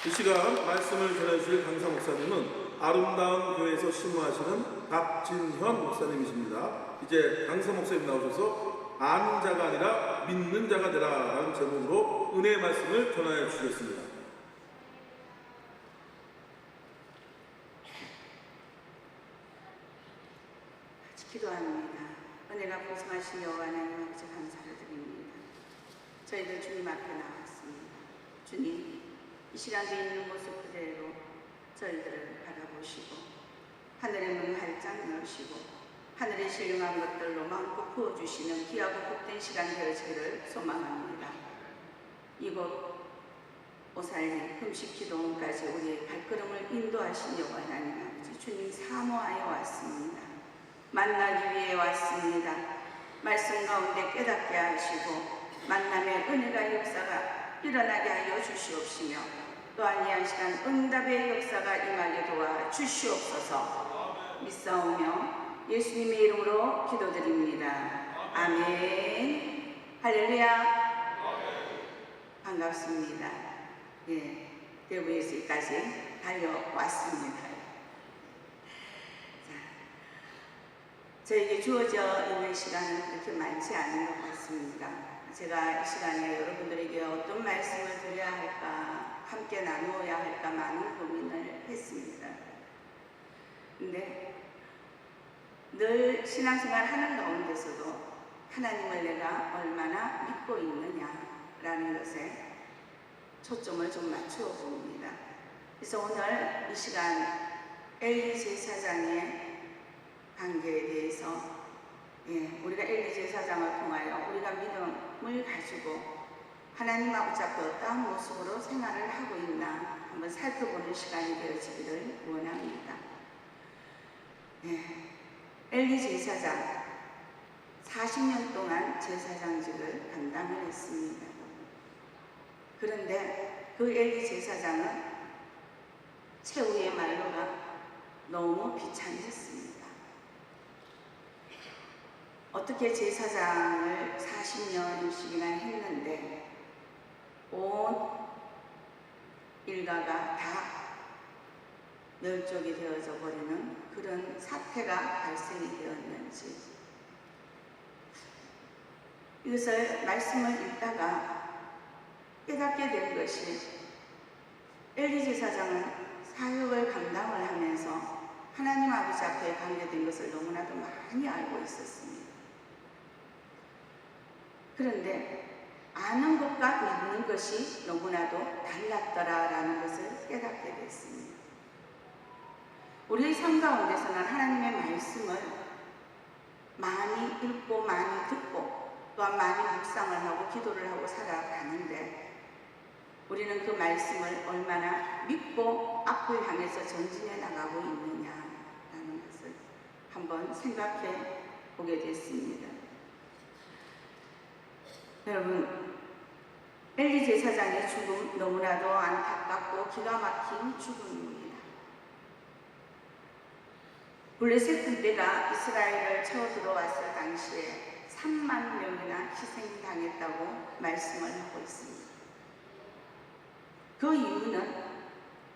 이 시간 말씀을 전해주실 강사 목사님은 아름다운 교회에서 신무하시는 박진현 목사님이십니다. 이제 강사 목사님 나오셔서 아는 자가 아니라 믿는 자가 되라 라는 제목으로 은혜의 말씀을 전해 주시겠습니다. 기도합니다. 은혜가 풍성하신 여호와 하나님 아버지 감사를 드립니다. 저희들 주님 앞에 나왔습니다. 주님, 이 시간에 있는 모습 그대로 저희들을 바라보시고 하늘의 문 활짝 여시고 하늘의 신령한 것들로 마음껏 부어주시는 귀하고 복된 시간 되어지기를 소망합니다. 이곳 오살림 금식기도원까지 우리의 발걸음을 인도하신 여호와 하나님 아버지 주님 사모하여 왔습니다. 만나기 위해 왔습니다. 말씀 가운데 깨닫게 하시고 만남의 은혜가 역사가 일어나게 하여 주시옵시며 또한 이 한 시간 응답의 역사가 임하게 도와 주시옵소서. 믿사오며 예수님의 이름으로 기도드립니다. 아멘. 할렐루야. 반갑습니다. 예, 대구에서 여기까지 달려왔습니다. 저에게 주어져 있는 시간은 그렇게 많지 않은 것 같습니다. 제가 이 시간에 여러분들에게 어떤 말씀을 드려야 할까, 함께 나누어야 할까 많은 고민을 했습니다. 근데 늘 신앙생활 하는 가운데서도 하나님을 내가 얼마나 믿고 있느냐라는 것에 초점을 좀 맞추어 봅니다. 그래서 오늘 이 시간 엘리 제사장의 관계에 대해서 우리가 엘리 제사장을 통하여 우리가 믿음을 가지고 하나님 아버지 앞에 어떠한 모습으로 생활을 하고 있나 한번 살펴보는 시간이 되어지기를 원합니다. 엘리 제사장 40년 동안 제사장직을 감당을 했습니다. 그런데 그 엘리 제사장은 최후의 말로가 너무 비참했습니다. 어떻게 제사장을 40년씩이나 했는데 온 일가가 다 멸족이 되어져 버리는 그런 사태가 발생이 되었는지, 이것을 말씀을 읽다가 깨닫게 된 것이, 엘리 제사장은 사역을 감당을 하면서 하나님 아버지 앞에 관계된 것을 너무나도 많이 알고 있었습니다. 그런데 아는 것과 믿는 것이 너무나도 달랐더라라는 것을 깨닫게 됐습니다. 우리의 삶 가운데서는 하나님의 말씀을 많이 읽고 많이 듣고 또한 많이 묵상을 하고 기도를 하고 살아가는데, 우리는 그 말씀을 얼마나 믿고 앞을 향해서 전진해 나가고 있느냐라는 것을 한번 생각해 보게 됐습니다. 여러분, 엘리 제사장의 죽음 너무나도 안타깝고 기가 막힌 죽음입니다. 블레셋 군대가 이스라엘을 쳐 들어왔을 당시에 3만 명이나 희생당했다고 말씀을 하고 있습니다. 그 이유는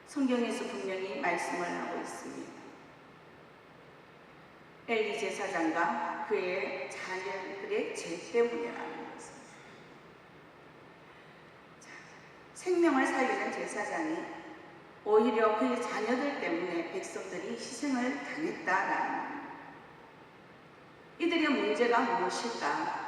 성경에서 분명히 말씀을 하고 있습니다. 엘리 제사장과 그의 자녀들의 죄 때문이라는 것입니다. 생명을 살리는 제사장이 오히려 그의 자녀들 때문에 백성들이 희생을 당했다라는, 이들의 문제가 무엇일까?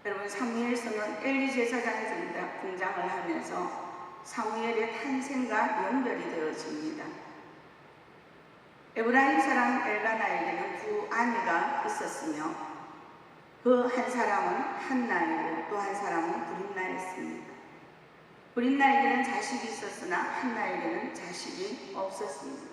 여러분, 사무엘서는 엘리 제사장이 등장을 하면서 사무엘의 탄생과 연결이 되어집니다. 에브라임 사람 엘가나에게는 두 아내가 있었으며 그 한 사람은 한나이고 또 한 사람은 브릿나였습니다. 브릿나에게는 자식이 있었으나 한나에게는 자식이 없었습니다.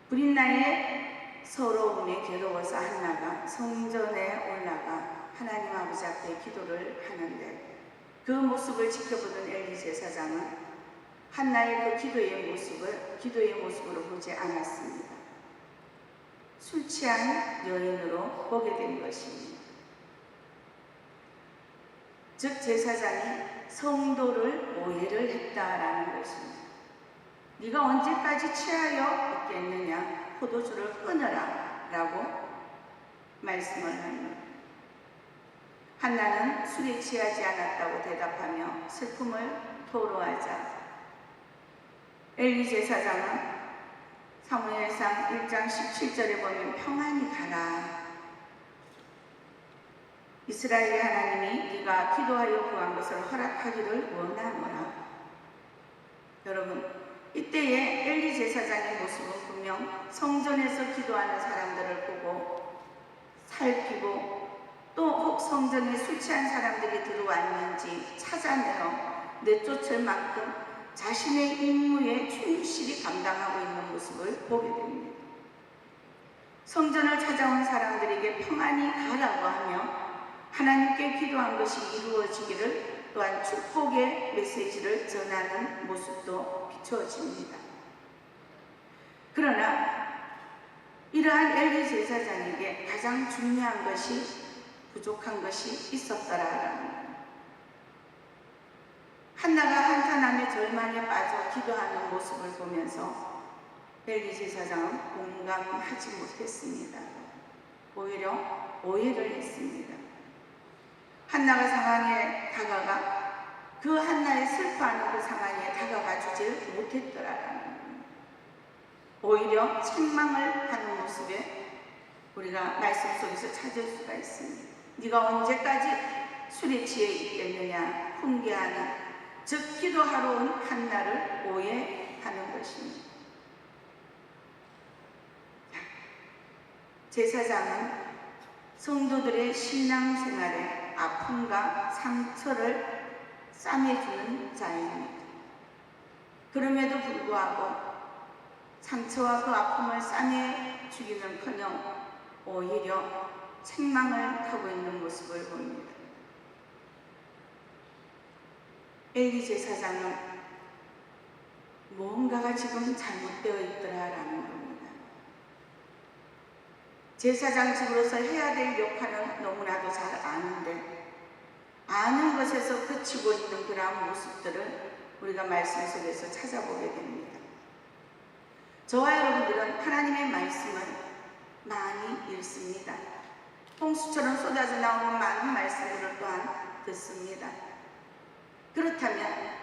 브릿나의 서러움에 괴로워서 한나가 성전에 올라가 하나님 아버지 앞에 기도를 하는데, 그 모습을 지켜보던 엘리 제사장은 한나의 그 기도의 모습으로 보지 않았습니다. 술 취한 여인으로 보게 된 것입니다. 즉 제사장이 성도를 오해를 했다라는 것입니다. 네가 언제까지 취하여 있겠느냐, 포도주를 끊어라 라고 말씀을 합니다. 한나는 술에 취하지 않았다고 대답하며 슬픔을 토로하자, 엘리 제사장은 사무엘상 1장 17절에 보면 평안히 가라, 이스라엘의 하나님이 네가 기도하여 구한 것을 허락하기를 원하노라. 여러분, 이때의 엘리 제사장의 모습은 분명 성전에서 기도하는 사람들을 보고 살피고, 또 혹 성전에 술 취한 사람들이 들어왔는지 찾아내어 내쫓을 만큼 자신의 임무에 충실히 감당하고 있는 모습을 보게 됩니다. 성전을 찾아온 사람들에게 평안히 가라고 하며 하나님께 기도한 것이 이루어지기를, 또한 축복의 메시지를 전하는 모습도 비춰집니다. 그러나 이러한 엘리 제사장에게 가장 중요한 것이, 부족한 것이 있었더라라는 거예요. 한나가 한탄함에 절망에 빠져 기도하는 모습을 보면서 엘리 제사장은 공감하지 못했습니다. 오히려 오해를 했습니다. 한나가 상황에 다가가 그 한나의 슬퍼하는 그 상황에 다가가 주지 못했더라라는 거예요. 오히려 책망을 하는 모습에 우리가 말씀 속에서 찾을 수가 있습니다. 네가 언제까지 술에 취해 있겠느냐, 훈계하는, 즉 기도하러 온 한나를 오해하는 것입니다. 제사장은 성도들의 신앙생활에 아픔과 상처를 싸매주는 자입니다. 그럼에도 불구하고 상처와 그 아픔을 싸매주기는커녕 오히려 책망을 하고 있는 모습을 봅니다. 엘리 제사장은 무언가가 지금 잘못되어 있더라라는 겁니다. 제사장 집으로서 해야 될 역할은 너무나도 잘 아는데, 아는 것에서 그치고 있는 그러한 모습들을 우리가 말씀 속에서 찾아보게 됩니다. 저와 여러분들은 하나님의 말씀을 많이 읽습니다. 홍수처럼 쏟아져 나오는 많은 말씀들을 또한 듣습니다. 그렇다면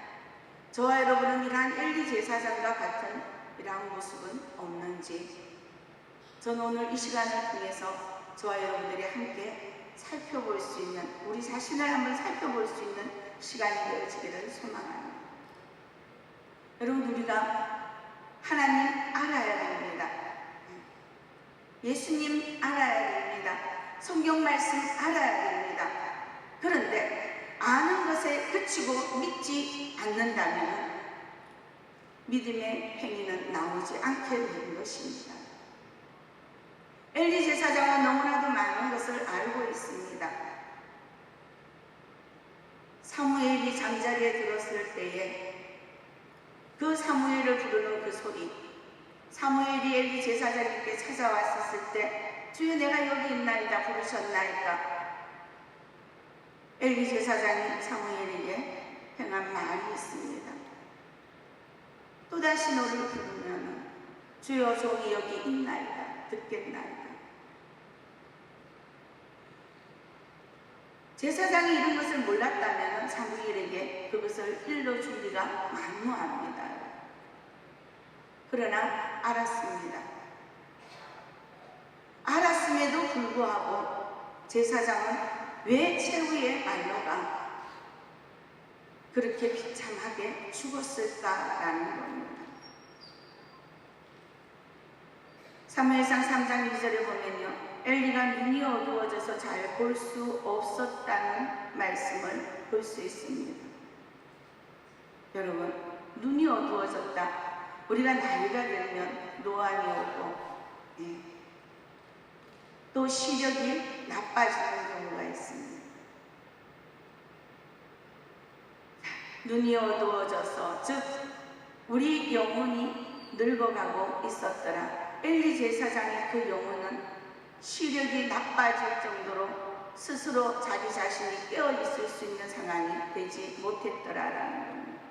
저와 여러분은 이러한 엘리 제사장과 같은 이러한 모습은 없는지, 저는 오늘 이 시간을 통해서 저와 여러분들이 함께 살펴볼 수 있는, 우리 자신을 한번 살펴볼 수 있는 시간이 되어지기를 소망합니다. 여러분, 우리가 하나님 알아야 됩니다. 예수님 알아야 됩니다. 성경 말씀 알아야 됩니다. 그런데 아는 것에 그치고 믿지 않는다면 믿음의 행위는 나오지 않게 되는 것입니다. 엘리 제사장은 너무나도 많은 것을 알고 있습니다. 사무엘이 잠자리에 들었을 때에 그 사무엘을 부르는 그 소리, 사무엘이 엘리 제사장에게 찾아왔었을 때 주여 내가 여기 있나이다 부르셨나이까, 엘리 제사장이 사무엘에게 행한 말이 있습니다. 또다시 너를 부르면 주여 종이 여기 있나이다 듣겠나이다. 제사장이 이런 것을 몰랐다면 사무엘에게 그것을 일러주기가 만무합니다. 그러나 알았습니다. 알았음에도 불구하고 제사장은 왜 최후의 말로가 그렇게 비참하게 죽었을까라는 겁니다. 사무엘상 3장 2절에 보면요, 엘리가 눈이 어두워져서 잘 볼 수 없었다는 말씀을 볼 수 있습니다. 여러분, 눈이 어두워졌다. 우리가 나이가 들면 노안이 오고 또 시력이 나빠지는 경우가 있습니다. 눈이 어두워져서, 즉 우리 영혼이 늙어가고 있었더라. 엘리 제사장의 그 영혼은 시력이 나빠질 정도로 스스로 자기 자신이 깨어있을 수 있는 상황이 되지 못했더라라는 겁니다.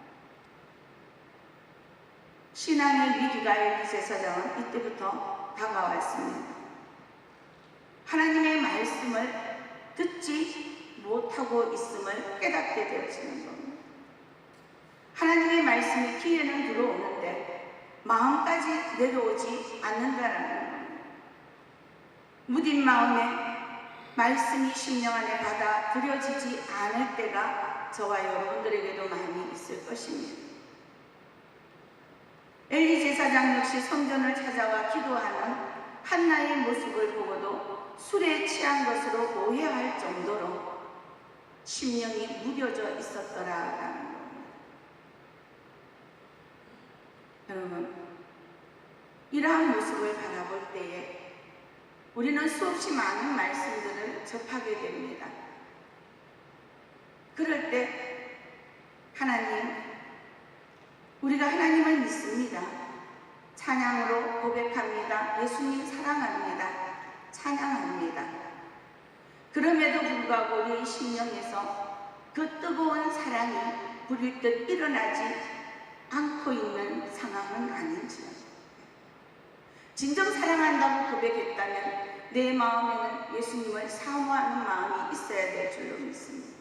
신앙의 위기가 엘리 제사장은 이때부터 다가왔습니다. 하나님의 말씀을 듣지 못하고 있음을 깨닫게 되어지는 겁니다. 하나님의 말씀이 귀에는 들어오는데 마음까지 내려오지 않는다라는 겁니다. 무딘 마음에 말씀이 심령 안에 받아들여지지 않을 때가 저와 여러분들에게도 많이 있을 것입니다. 엘리 제사장 역시 성전을 찾아와 기도하는 한나의 모습을 보고도 술에 취한 것으로 오해할 정도로 심령이 무뎌져 있었더라라는 겁니다. 여러분, 이러한 모습을 바라볼 때에 우리는 수없이 많은 말씀들을 접하게 됩니다. 그럴 때 하나님, 우리가 하나님을 믿습니다. 찬양으로 고백합니다. 예수님 사랑합니다. 찬양합니다. 그럼에도 불구하고 우리의 심령에서 그 뜨거운 사랑이 부릴 듯 일어나지 않고 있는 상황은 아닌지요. 진정 사랑한다고 고백했다면 내 마음에는 예수님을 사모하는 마음이 있어야 될 줄로 믿습니다.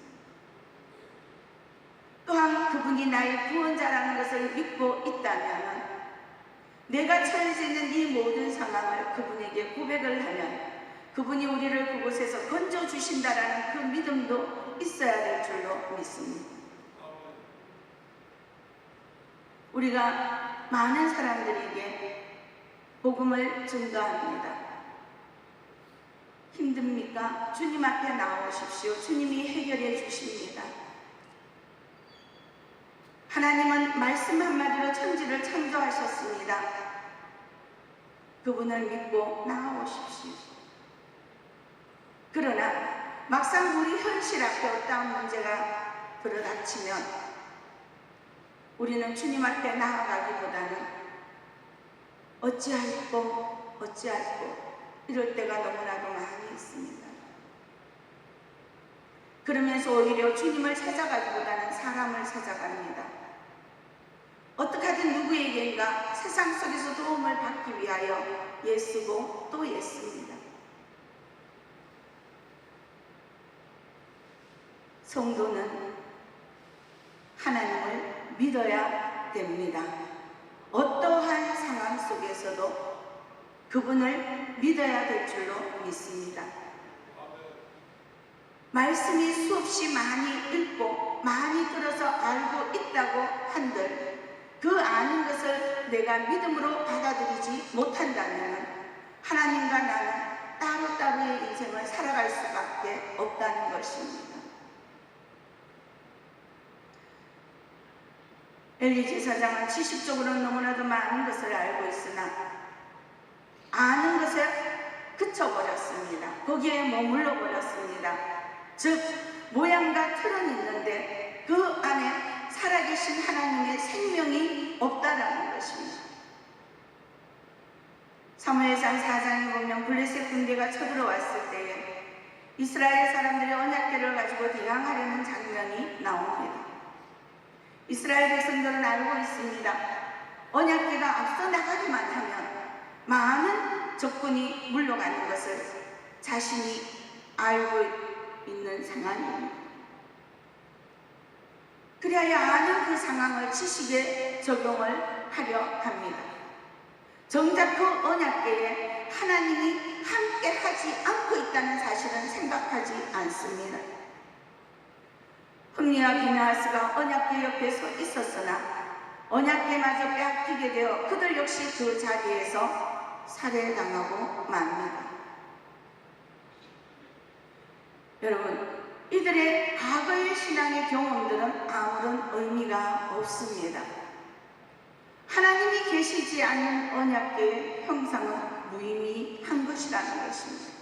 또한 그분이 나의 구원자라는 것을 믿고 있다면 내가 처해져 있는 이 모든 상황을 그분에게 고백을 하면 그분이 우리를 그곳에서 건져주신다라는 그 믿음도 있어야 될 줄로 믿습니다. 우리가 많은 사람들에게 복음을 증거합니다. 힘듭니까? 주님 앞에 나오십시오. 주님이 해결해 주십니다. 하나님은 말씀 한마디로 천지를 창조하셨습니다. 그분을 믿고 나아오십시오. 그러나 막상 우리 현실 앞에 어떠한 문제가 들어닥치면 우리는 주님 앞에 나아가기보다는 어찌할꼬 이럴 때가 너무나도 많이 있습니다. 그러면서 오히려 주님을 찾아가기보다는 사람을 찾아갑니다. 어떻게 하든 누구에겐가 세상 속에서 도움을 받기 위하여 애쓰고 또 애씁니다. 성도는 하나님을 믿어야 됩니다. 어떠한 상황 속에서도 그분을 믿어야 될 줄로 믿습니다. 말씀이 수없이 많이 읽고 많이 들어서 알고 있다고 한들 그 아는 것을 내가 믿음으로 받아들이지 못한다면 하나님과 나는 따로따로의 인생을 살아갈 수밖에 없다는 것입니다. 엘리 제사장은 지식적으로 너무나도 많은 것을 알고 있으나 아는 것에 그쳐버렸습니다. 거기에 머물러 버렸습니다. 즉 모양과 틀은 있는데 그 안에 살아계신 하나님의 생명이 없다라는 것입니다. 사무엘상 4장에 보면 블레셋 군대가 쳐들어왔을 때에 이스라엘 사람들이 언약궤를 가지고 대항하려는 장면이 나옵니다. 이스라엘 백성들은 알고 있습니다. 언약궤가 앞서 나가기만 하면 많은 적군이 물러가는 것을 자신이 알고 있는 상황입니다. 그리하여 아는 그 상황을 지식에 적용을 하려 합니다. 정작 그 언약궤에 하나님이 함께 하지 않고 있다는 사실은 생각하지 않습니다. 흠니와 비느하스가 언약궤 옆에 서 있었으나 언약궤마저 빼앗기게 되어 그들 역시 그 자리에서 살해당하고 맙니다. 여러분, 이들의 과거의 신앙의 경험들은 아무런 의미가 없습니다. 하나님이 계시지 않는 언약궤의 형상은 무의미한 것이라는 것입니다.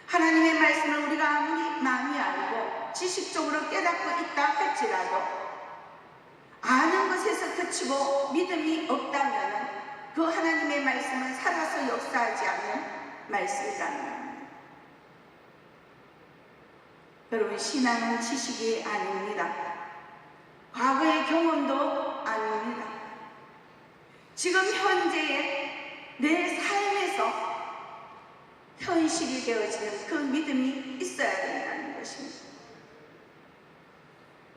하나님의 말씀을 우리가 아무리 많이 알고 지식적으로 깨닫고 있다 할지라도 아는 것에서 그치고 믿음이 없다면 그 하나님의 말씀은 살아서 역사하지 않는 말씀이라는 겁니다. 여러분, 신앙은 지식이 아닙니다. 과거의 경험도 아닙니다. 지금 현재의 내 삶에서 현실이 되어지는 그 믿음이 있어야 된다는 것입니다.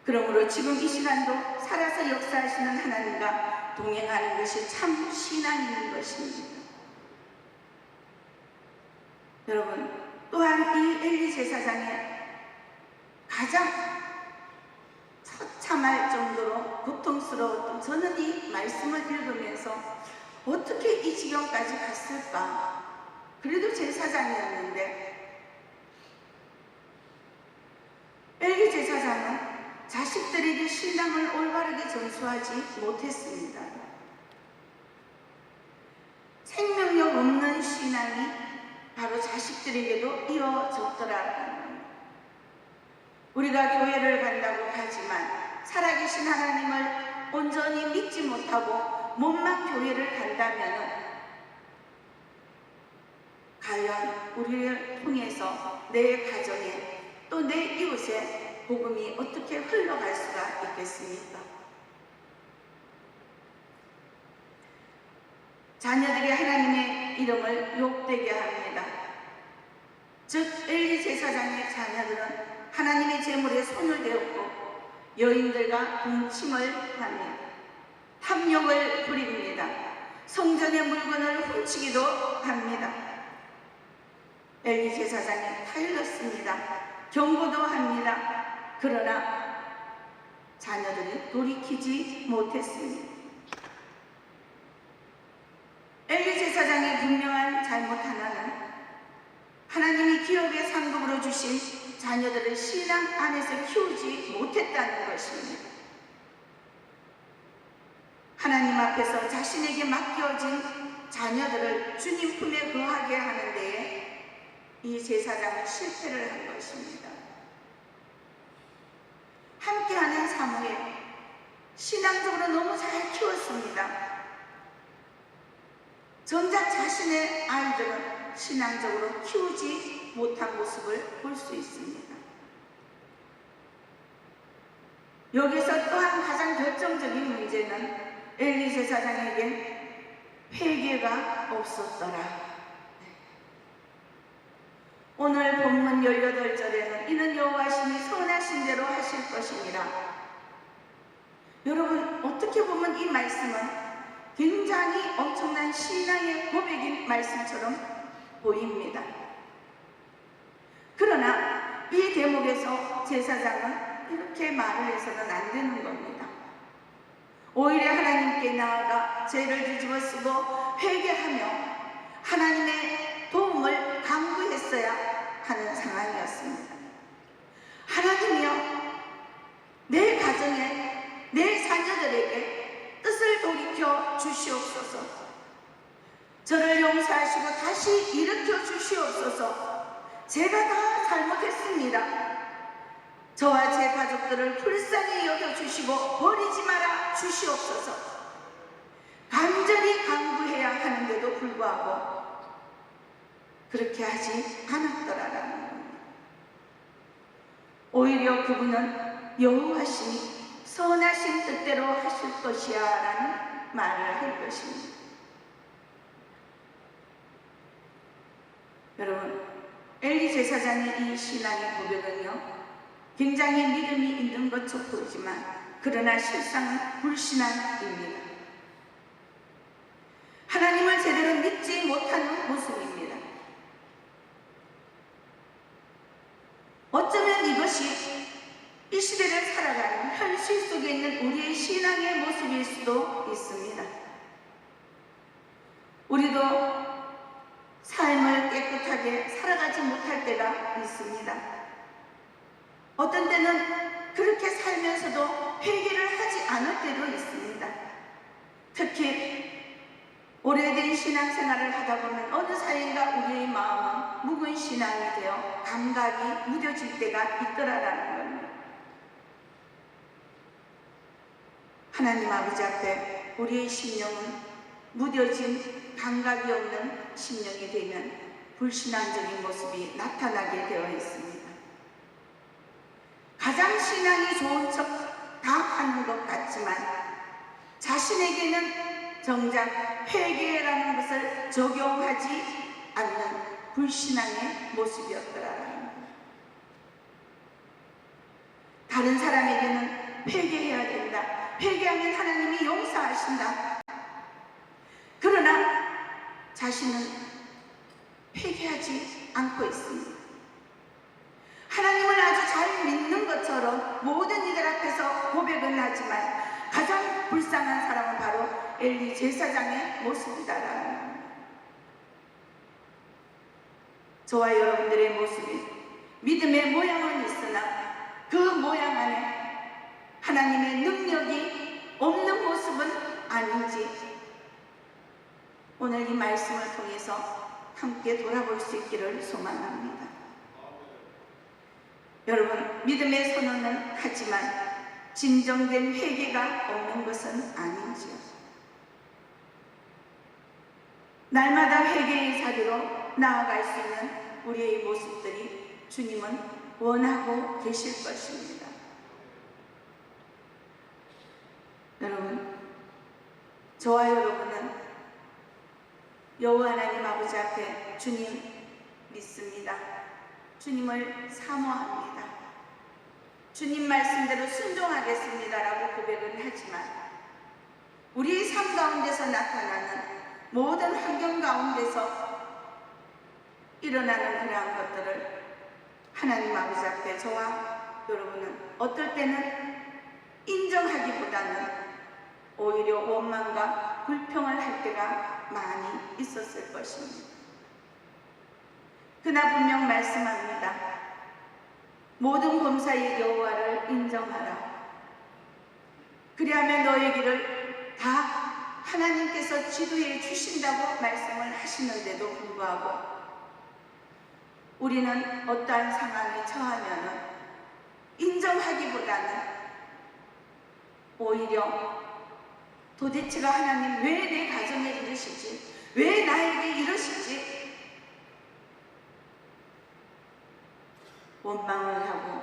그러므로 지금 이 시간도 살아서 역사하시는 하나님과 동행하는 것이 참 신앙인 것입니다. 여러분, 또한 이 엘리 제사장의 가장 처참할 정도로 고통스러웠던, 저는 이 말씀을 읽으면서 어떻게 이 지경까지 갔을까? 그래도 제사장이었는데 엘리 제사장은 자식들에게 신앙을 올바르게 전수하지 못했습니다. 생명력 없는 신앙이 바로 자식들에게도 이어졌더라고요. 우리가 교회를 간다고 하지만 살아계신 하나님을 온전히 믿지 못하고 몸만 교회를 간다면 과연 우리를 통해서 내 가정에 또 내 이웃에 복음이 어떻게 흘러갈 수가 있겠습니까? 자녀들이 하나님의 이름을 욕되게 합니다. 즉 엘리 제사장의 자녀들은 하나님의 제물에 손을 대었고 여인들과 동침을 합니다. 탐욕을 부립니다. 성전의 물건을 훔치기도 합니다. 엘리 제사장이 타일렀습니다. 경고도 합니다. 그러나 자녀들이 돌이키지 못했습니다. 엘리 제사장의 분명한 잘못 하나는 하나님이 기업의 상급으로 주신 자녀들을 신앙 안에서 키우지 못했다는 것입니다. 하나님 앞에서 자신에게 맡겨진 자녀들을 주님 품에 거하게 하는 데에 이 제사장은 실패를 한 것입니다. 함께하는 사모에 신앙적으로 너무 잘 키웠습니다. 정작 자신의 아이들은 신앙적으로 키우지 못한 모습을 볼 수 있습니다. 여기서 또한 가장 결정적인 문제는 엘리 제사장에겐 회개가 없었더라. 오늘 본문 18절에는 이는 여호와시니 선하신 대로 하실 것이니라. 여러분, 어떻게 보면 이 말씀은 굉장히 엄청난 신앙의 고백인 말씀처럼 보입니다. 그러나 이 대목에서 제사장은 이렇게 말을 해서는 안 되는 겁니다. 오히려 하나님께 나아가 죄를 뒤집어쓰고 회개하며 하나님의 도움을 강구했어야 하는 상황이었습니다. 하나님이여, 내 가정에, 내 자녀들에게 뜻을 돌이켜 주시옵소서. 저를 용서하시고 다시 일으켜 주시옵소서. 제가 다 잘못했습니다. 저와 제 가족들을 불쌍히 여겨주시고 버리지 말아 주시옵소서. 간절히 간구해야 하는데도 불구하고 그렇게 하지 않았더라라는 겁니다. 오히려 그분은 여호와시니 선하신 뜻대로 하실 것이야 라는 말을 할 것입니다. 여러분, 엘리 제사장의 이 신앙의 고백은요, 굉장히 믿음이 있는 것처럼 보이지만 그러나 실상은 불신앙입니다. 하나님을 제대로 믿지 못하는 모습입니다. 어쩌면 이것이 이 시대를 살아가는 현실 속에 있는 우리의 신앙의 모습일 수도 있습니다. 우리도 삶을 깨끗하게 살아가지 못할 때가 있습니다. 어떤 때는 그렇게 살면서도 회개를 하지 않을 때도 있습니다. 특히 오래된 신앙생활을 하다 보면 어느 사이인가 우리의 마음은 묵은 신앙이 되어 감각이 무뎌질 때가 있더라라는 겁니다. 하나님 아버지 앞에 우리의 심령은 무뎌진 감각이 없는 심령이 되면 불신앙적인 모습이 나타나게 되어 있습니다. 가장 신앙이 좋은 척 다 하는 것 같지만 자신에게는 정작 회개라는 것을 적용하지 않는 불신앙의 모습이었더라라는 것. 다른 사람에게는 회개해야 된다. 회개하면 하나님이 용서하신다. 그러나 자신은 회개하지 않고 있습니다. 하나님을 아주 잘 믿는 것처럼 모든 이들 앞에서 고백은 하지만 가장 불쌍한 사람은 바로 엘리 제사장의 모습이다라는, 저와 여러분들의 모습이 믿음의 모양은 있으나 그 모양 안에 하나님의 능력이 없는 모습은 아닌지 오늘 이 말씀을 통해서 함께 돌아볼 수 있기를 소망합니다. 여러분, 믿음의 선언은 하지만 진정된 회개가 없는 것은 아닌지요. 날마다 회개의 자리로 나아갈 수 있는 우리의 모습들이 주님은 원하고 계실 것입니다. 여러분, 저와 여러분은 여호와 하나님 아버지 앞에 주님 믿습니다. 주님을 사모합니다. 주님 말씀대로 순종하겠습니다라고 고백은 하지만 우리의 삶 가운데서 나타나는 모든 환경 가운데서 일어나는 그러한 것들을 하나님 아버지 앞에 저와 여러분은 어떨 때는 인정하기보다는 오히려 원망과 불평을 할 때가 많이 있었을 것입니다. 그러나 분명 말씀합니다. 모든 범사의 여호와를 인정하라. 그리하면 너의 길을 다 하나님께서 지도해 주신다고 말씀을 하시는데도 불구하고 우리는 어떠한 상황에 처하면 인정하기보다는 오히려 도대체가 하나님 왜 내 가정에 이러시지? 왜 나에게 이러시지? 원망을 하고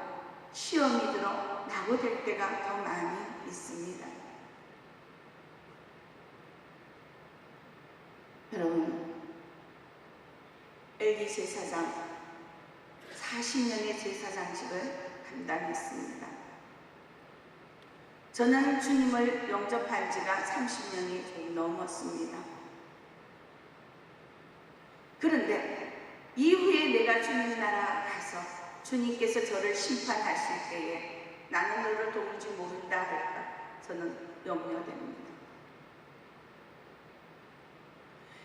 시험이 들어 낙오될 때가 더 많이 있습니다. 여러분, 엘리 제사장 40년의 제사장직을 감당했습니다. 저는 주님을 영접한 지가 30년이 좀 넘었습니다. 그런데 이후에 내가 주님 나라 가서 주님께서 저를 심판하실 때에 나는 너를 도무지 모른다 할까 저는 염려됩니다.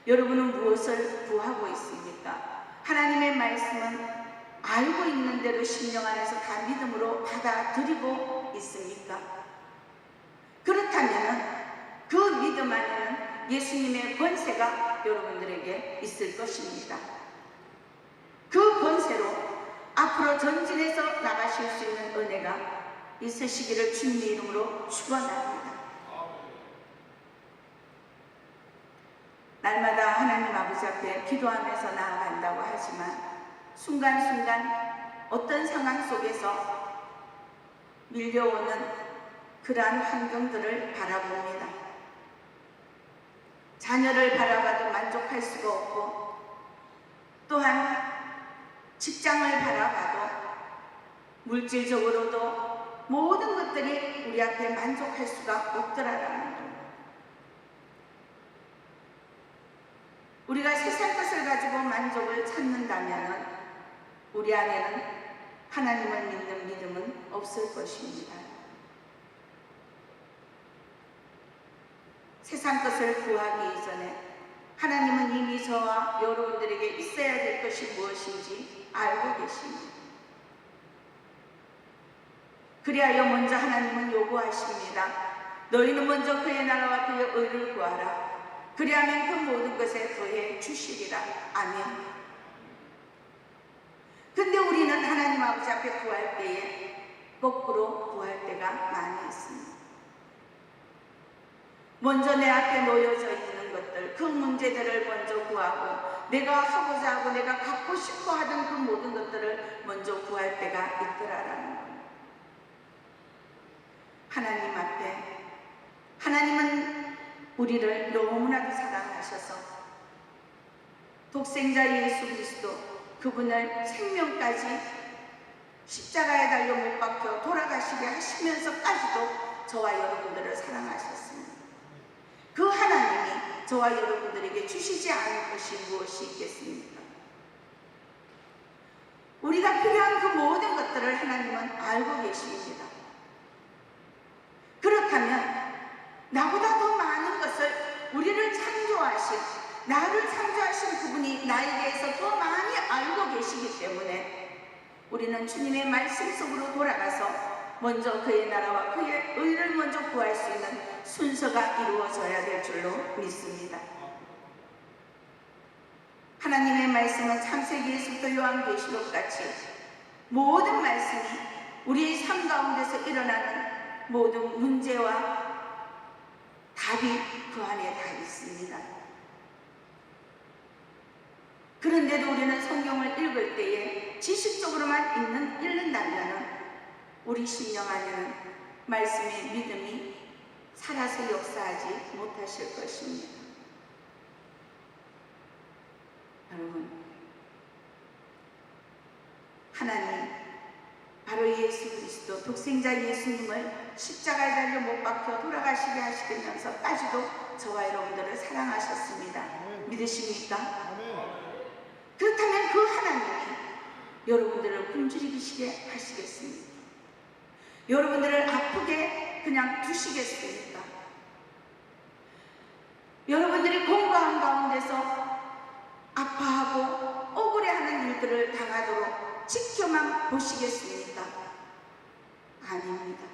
여러분은 무엇을 구하고 있습니까? 하나님의 말씀은 알고 있는 대로 심령 안에서 다 믿음으로 받아들이고 있습니까? 그렇다면 그 믿음 안에는 예수님의 권세가 여러분들에게 있을 것입니다. 그 권세로 앞으로 전진해서 나가실 수 있는 은혜가 있으시기를 주님의 이름으로 축원합니다. 날마다 하나님 아버지 앞에 기도하면서 나아간다고 하지만 순간순간 어떤 상황 속에서 밀려오는 그러한 환경들을 바라봅니다. 자녀를 바라봐도 만족할 수가 없고 또한 직장을 바라봐도 물질적으로도 모든 것들이 우리 앞에 만족할 수가 없더라라는 겁니다. 우리가 세상 것을 가지고 만족을 찾는다면 우리 안에는 하나님을 믿는 믿음은 없을 것입니다. 세상 것을 구하기 이전에 하나님은 이미 저와 여러분들에게 있어야 될 것이 무엇인지 알고 계십니다. 그리하여 먼저 하나님은 요구하십니다. 너희는 먼저 그의 나라와 그의 의를 구하라. 그리하면 그 모든 것에 더해 주시리라. 아멘. 근데 우리는 하나님 아버지 앞에 구할 때에 거꾸로 구할 때가 많이 있습니다. 먼저 내 앞에 놓여져 있는 것들, 그 문제들을 먼저 구하고 내가 하고자 하고 내가 갖고 싶어 하던 그 모든 것들을 먼저 구할 때가 있더라라는 겁니다. 하나님 앞에 하나님은 우리를 너무나도 사랑하셔서 독생자 예수 그리스도 그분을 생명까지 십자가에 달려 못 박혀 돌아가시게 하시면서까지도 저와 여러분들을 사랑하셨습니다. 그 하나님이 저와 여러분들에게 주시지 않을 것이 무엇이 있겠습니까? 우리가 필요한 그 모든 것들을 하나님은 알고 계십니다. 그렇다면 나보다 더 많은 것을 우리를 창조하신, 나를 창조하신 그분이 나에 대해서 더 많이 알고 계시기 때문에 우리는 주님의 말씀 속으로 돌아가서 먼저 그의 나라와 그의 의를 먼저 구할 수 있는 순서가 이루어져야 될 줄로 믿습니다. 하나님의 말씀은 창세기에서부터 요한계시록 같이 모든 말씀이 우리의 삶 가운데서 일어나는 모든 문제와 답이 그 안에 다 있습니다. 그런데도 우리는 성경을 읽을 때에 지식적으로만 읽는다면 우리 심령 안에는 말씀의 믿음이 살아서 역사하지 못하실 것입니다. 여러분, 하나님 바로 예수 그리스도 독생자 예수님을 십자가에 달려 못 박혀 돌아가시게 하시면서까지도 저와 여러분들을 사랑하셨습니다. 믿으십니까? 그렇다면 그 하나님이 여러분들을 굶주리시게 하시겠습니까? 여러분들을 아프게 그냥 두시겠습니까? 여러분들이 공고한 가운데서 아파하고 억울해하는 일들을 당하도록 지켜만 보시겠습니까? 아닙니다.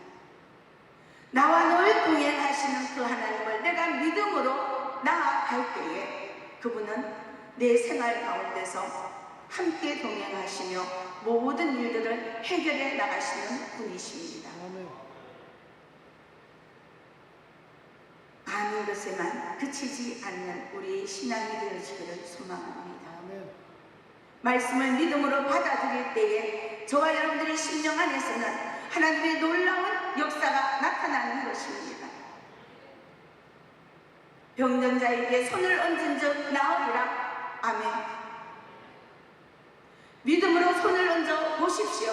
나와 늘 동행하시는 그 하나님을 내가 믿음으로 나아갈 때에 그분은 내 생활 가운데서 함께 동행하시며 모든 일들을 해결해 나가시는 분이십니다. 아는 것에만 그치지 않는 우리의 신앙이 되어지기를 소망합니다. 말씀을 믿음으로 받아들일 때에 저와 여러분들의 심령 안에서는 하나님의 놀라운 역사가 나타나는 것입니다. 병든 자에게 손을 얹은 적 나으리라. 아멘. 믿음으로 손을 얹어 보십시오.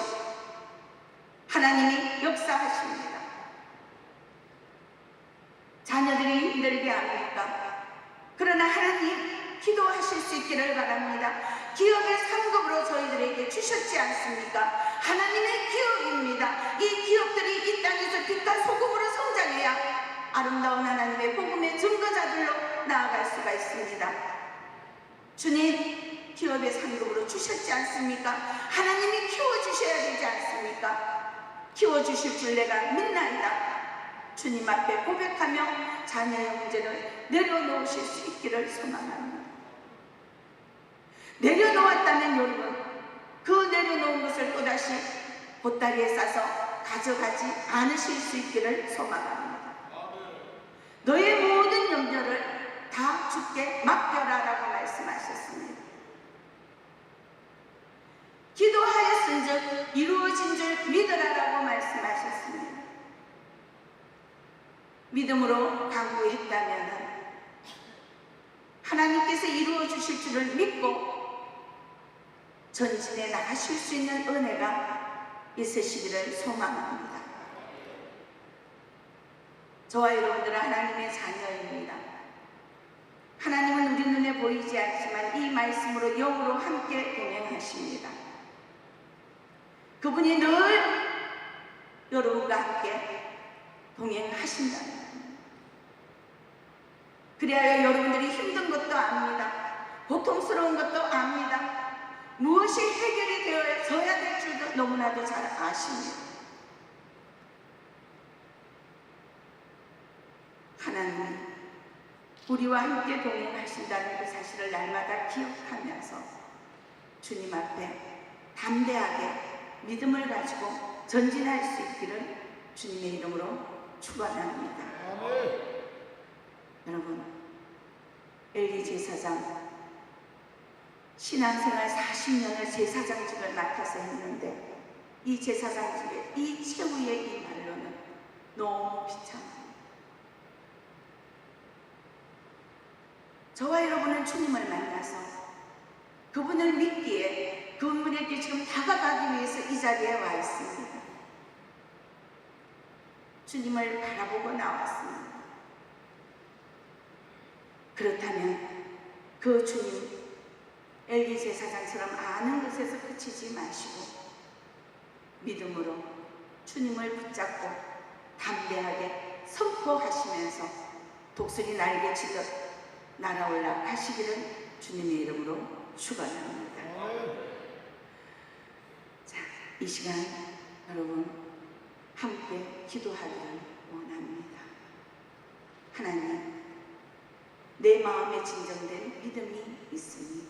하나님이 역사하십니다. 자녀들이 힘들게 합니까? 그러나 하나님 기도하실 수 있기를 바랍니다. 기업의 상급으로 저희들에게 주셨지 않습니까? 하나님의 기업입니다. 이 기업들이 이 땅에서 빛과 소금으로 성장해야 아름다운 하나님의 복음의 증거자들로 나아갈 수가 있습니다. 주님, 기업의 상급으로 주셨지 않습니까? 하나님이 키워주셔야 되지 않습니까? 키워주실 줄 내가 믿나이다. 주님 앞에 고백하며 자녀의 문제를 내려놓으실 수 있기를 소망합니다. 내려놓았다면 여러분, 그 내려놓은 것을 또다시 보따리에 싸서 가져가지 않으실 수 있기를 소망합니다. 너의 모든 염려를 다 주께 맡겨라라고 말씀하셨습니다. 기도하였은즉 이루어진 줄 믿으라라고 말씀하셨습니다. 믿음으로 간구했다면 하나님께서 이루어 주실 줄을 믿고 전진해 나가실 수 있는 은혜가 있으시기를 소망합니다. 저와 여러분들은 하나님의 자녀입니다. 하나님은 우리 눈에 보이지 않지만 이 말씀으로 영으로 함께 동행하십니다. 그분이 늘 여러분과 함께 동행하신다. 그래야 여러분들이 힘든 것도 압니다. 고통스러운 것도 압니다. 무엇이 해결이 되어져야 될 줄도 너무나도 잘 아십니다. 하나님은 우리와 함께 동행하신다는 그 사실을 날마다 기억하면서 주님 앞에 담대하게 믿음을 가지고 전진할 수 있기를 주님의 이름으로 축원합니다. 여러분, 엘리 제사장 신앙생활 40년을 제사장직을 맡아서 했는데 이 제사장직의 이 최후의 이 말로는 너무 비참합니다. 저와 여러분은 주님을 만나서 그분을 믿기에 그분에게 지금 다가가기 위해서 이 자리에 와 있습니다. 주님을 바라보고 나왔습니다. 그렇다면 그 주님 엘리 제사장처럼 아는 것에서 그치지 마시고 믿음으로 주님을 붙잡고 담대하게 선포하시면서 독수리 날개치듯 날아올라 가시기를 주님의 이름으로 축원합니다. 자, 이 시간 여러분 함께 기도하기를 원합니다. 하나님, 내 마음에 진정된 믿음이 있으니